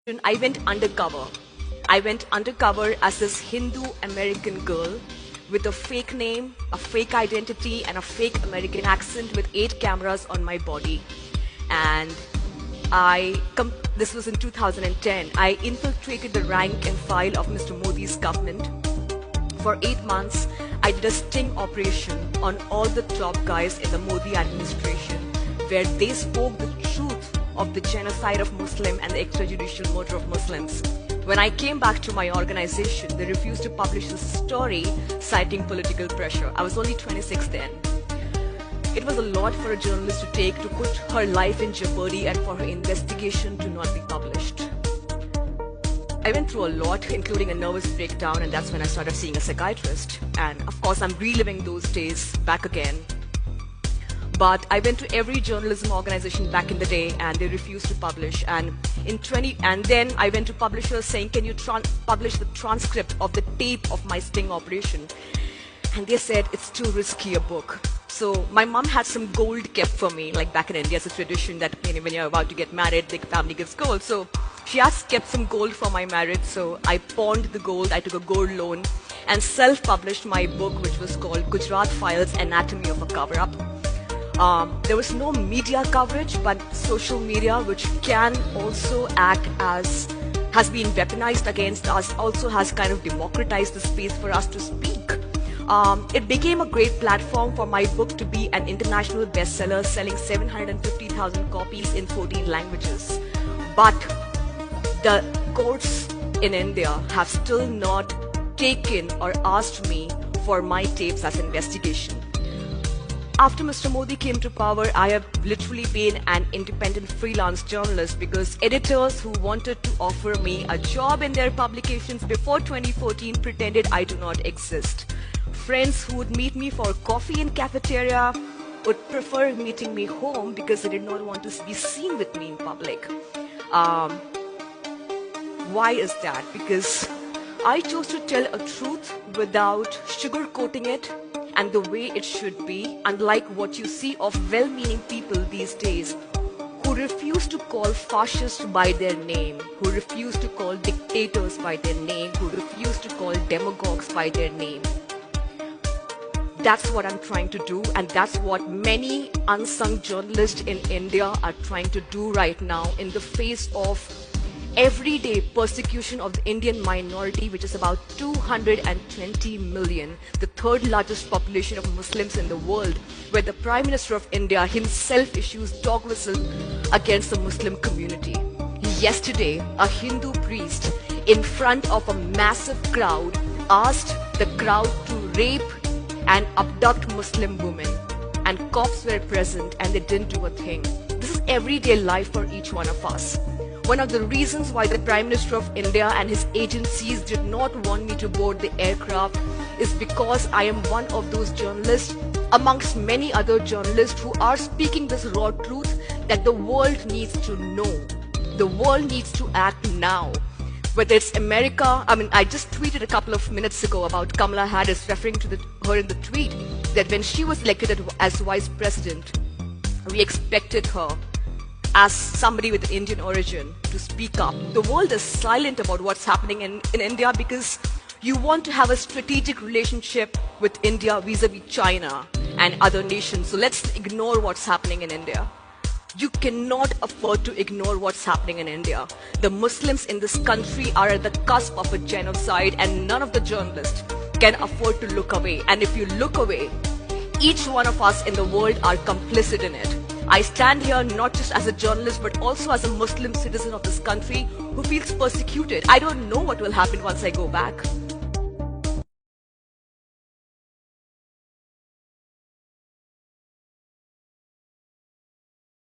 I went undercover. I went undercover as this Hindu American girl with a fake name, a fake identity, and a fake American accent with 8 cameras on my body. And this was in 2010. I infiltrated the rank and file of Mr. Modi's government. For 8 months, I did a sting operation on all the top guys in the Modi administration, where they spoke the truth of the genocide of Muslim and the extrajudicial murder of Muslims. When I came back to my organization, they refused to publish the story, citing political pressure. I was only 26 then. It was a lot for a journalist to take, to put her life in jeopardy and for her investigation to not be published. I went through a lot, including a nervous breakdown, and that's when I started seeing a psychiatrist. And of course, I'm reliving those days back again. But I went to every journalism organization back in the day, and they refused to publish. And then I went to publishers saying, "Can you publish the transcript of the tape of my sting operation?" And they said, "It's too risky a book." So my mom had some gold kept for me, like back in India, it's a tradition that when you're about to get married, the family gives gold. So she has kept some gold for my marriage. So I pawned the gold, I took a gold loan, and self-published my book, which was called Gujarat Files, Anatomy of a Cover-Up. There was no media coverage, but social media, which can also act as, has been weaponized against us, also has kind of democratized the space for us to speak. It became a great platform for my book to be an international bestseller, selling 750,000 copies in 14 languages. But the courts in India have still not taken or asked me for my tapes as investigation. After Mr. Modi came to power, I have literally been an independent freelance journalist because editors who wanted to offer me a job in their publications before 2014 pretended I do not exist. Friends who would meet me for coffee in cafeteria would prefer meeting me home because they did not want to be seen with me in public. Why is that? Because I chose to tell a truth without sugarcoating it and the way it should be, unlike what you see of well-meaning people these days who refuse to call fascists by their name, who refuse to call dictators by their name, who refuse to call demagogues by their name. That's what I'm trying to do, and that's what many unsung journalists in India are trying to do right now in the face of everyday persecution of the Indian minority, which is about 220 million, the third largest population of Muslims in the world, where the Prime Minister of India himself issues dog whistle against the Muslim community. Yesterday, a Hindu priest in front of a massive crowd asked the crowd to rape and abduct Muslim women, and cops were present and they didn't do a thing. This is everyday life for each one of us. One of the reasons why the Prime Minister of India and his agencies did not want me to board the aircraft is because I am one of those journalists, amongst many other journalists, who are speaking this raw truth that the world needs to know. The world needs to act now. Whether it's America, I just tweeted a couple of minutes ago about Kamala Harris, referring to her in the tweet, that when she was elected as vice president, we expected her as somebody with Indian origin to speak up. The world is silent about what's happening in India because you want to have a strategic relationship with India vis-a-vis China and other nations. So let's ignore what's happening in India. You cannot afford to ignore what's happening in India. The Muslims in this country are at the cusp of a genocide, and none of the journalists can afford to look away. And if you look away, each one of us in the world are complicit in it. I stand here not just as a journalist, but also as a Muslim citizen of this country who feels persecuted. I don't know what will happen once I go back.